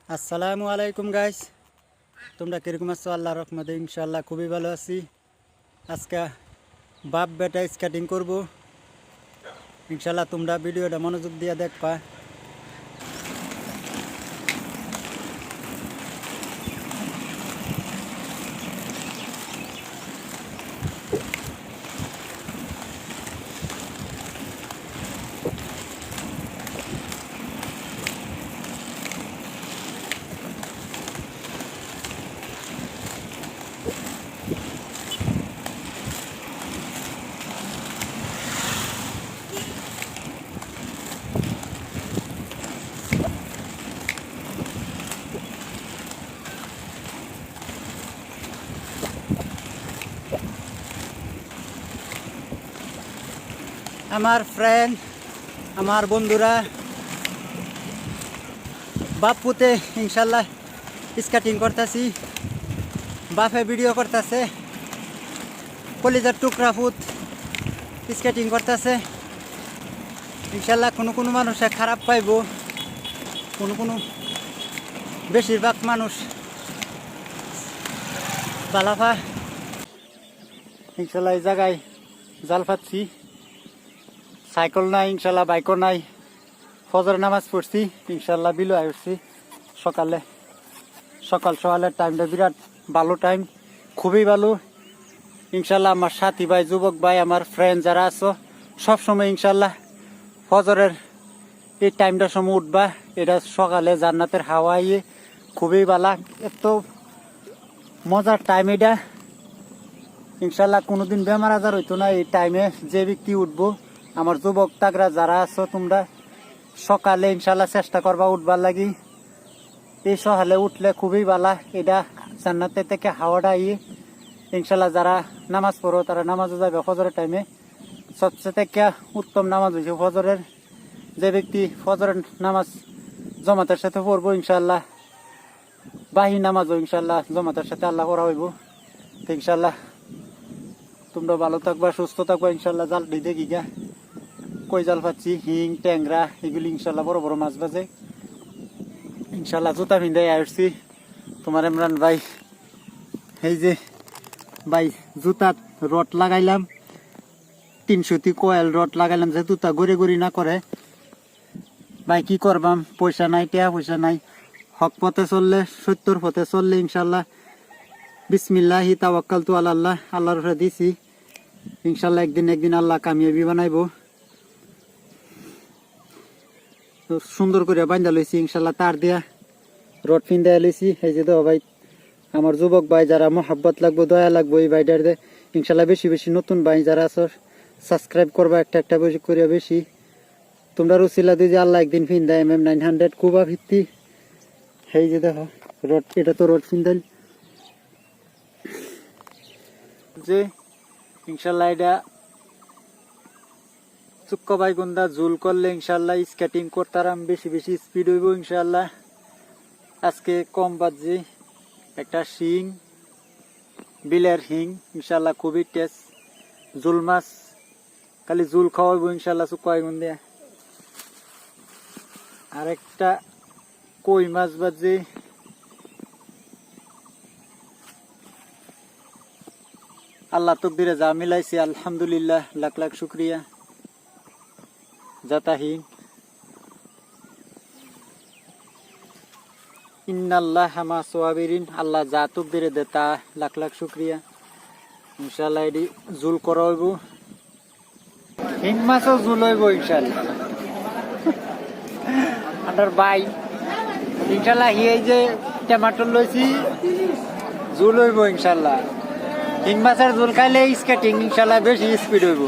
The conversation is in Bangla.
আসসালামু আলাইকুম গাইস, তোমরা কিরকম আছো? আল্লাহর রহমতে ইনশাআল্লাহ খুবই ভালো আছি। আজকে বাপ বেটা স্কেটিং করব ইনশাআল্লাহ। তোমরা ভিডিওটা মনোযোগ দিয়ে দেখবা। আমার ফ্রেন্ড, আমার বন্ধুরা বাপুতে ইনশাআল্লাহ স্কেটিং করতেছি। বাপে ভিডিও করতেছে, কলিজার টুকরা ফুট স্কেটিং করতেছে। ইনশাআল্লাহ কোনো মানুষে খারাপ পাইব, কোনো বেশিরভাগ মানুষ বালাফা। ইনশাআল্লাহ এই জায়গায় জাল পাচ্ছি, সাইকেল নাই, ইনশাল্লাহ বাইকও নাই। ফজর নামাজ পড়ছি, ইনশাল্লাহ বিলো আসছি সকালের টাইমটা বিরাট ভালো টাইম, খুবই ভালো। ইনশাল্লাহ আমার সাথী ভাই, যুবক ভাই, আমার ফ্রেন্ড যারা আছো সবসময় ইনশাল্লাহ ফজরের এই টাইমটার সময় উঠবা। এটা সকালে জান্নাতের হাওয়া ইয়ে খুবই ভালো, এত মজার টাইম এটা। ইনশাল্লাহ কোনোদিন বেমার আজার হইতো না এই টাইমে যে ব্যক্তি উঠবো। আমার যুবক তাগরা যারা আছো তোমরা সকালে ইনশাল্লাহ চেষ্টা করবা উঠবার লাগি। এই সকালে উঠলে খুবই ভালো, এটা জান্নাতের থেকে হাওয়াটা ইয়ে। ইনশাল্লাহ যারা নামাজ পড়ো তারা নামাজও যাবে ফজরের টাইমে। সবচেয়ে থেকে উত্তম নামাজ হয়েছে ফজরের। যে ব্যক্তি ফজরের নামাজ জমাতের সাথে পড়বো ইনশাল্লাহ, বাহি নামাজও ইনশাল্লাহ জমাতের সাথে আল্লাহ পড়া হইব। তো ইনশাল্লাহ তোমরা ভালো থাকবা, সুস্থ থাকবা। ইনশাল্লাহ জাল দেখি গা কই জাল পাচ্ছি, হিং ট্যাংরা এগুলি ইনশাল্লাহ বড় বড় মাছ বাজে। ইনশাল্লাহ জুতা পিন্ধাই আসছি তোমার ইমরান ভাই। এই যে ভাই জুতাত রড লাগাইলাম, 300 কয়েল রড লাগাইলাম যে জুতা গড়ি গড়ি না করে। ভাই কি করবাম, পয়সা নাই, টাকা পয়সা নাই। হক পথে চললে, সত্যর পথে চললে ইনশাল্লাহ বিসমিল্লাহি তাওয়াক্কালতু আলাল্লাহ, আল্লাহর উপরে দিছি। ইনশাল্লাহ একদিন আল্লাহ কামিয়াবি বানাইব। সুন্দর করে বান্ধা লইছি ইনশাল্লাহ, তার দিয়া রড পিন দেয়া লইছি। এই যে দেখো ভাই, আমার যুবক ভাই যারা মহাব্বত লাগবো, দয়া লাগবো এই ভাইটার দে। ইনশাল্লাহ বেশি নতুন ভাই যারা আছো সাবস্ক্রাইব করবা একটা বেশি করিয়া বেশি। তোমরা রুসিলা দিই যে আল্লাহ একদিন ফিন দেয় MM900 কুবা ভিত্তি। এই যে দেখো রড, এটা তো রড ফিন্দাল যে ইনশাল্লাহ এটা চুক্কা বাইগুন্দা জুল করলে ইনশাল্লাহ স্কেটিং করতারাম বেশি স্পিড হইব ইনশাল্লাহ। আজকে কম বাজছে একটা শিং, বিলের হিং ইনশাল্লাহ খুবই টেস্ট। জুল মাছ খালি জুল খাওয়াইব ইনশাল্লাহ চুক্কা বাইগুন দিয়া। আর একটা কই মাছ বাজছে, আল্লাহ তকদিরে যা মিলাইছে আলহামদুলিল্লাহ, লাখ লাখ শুক্রিয়া। জাতাহীন ইন্নাল্লাহ মা সাবিরিন, আল্লাহ যা তকদিরে দে তা লাখ লাখ শুক্রিয়া। ইনশাআল্লাহ এডি জুল করা হইব, হিং মাছও জুল হইব ইনশাআল্লাহ। আন্ডার বাই ইনশাআল্লাহ এই যে টমাটো লইছি জুল হইব ইনশাআল্লাহ। হিং মাছের জুল খাইলে স্কেটিং ইনশাআল্লাহ বেশি স্পিড হইব।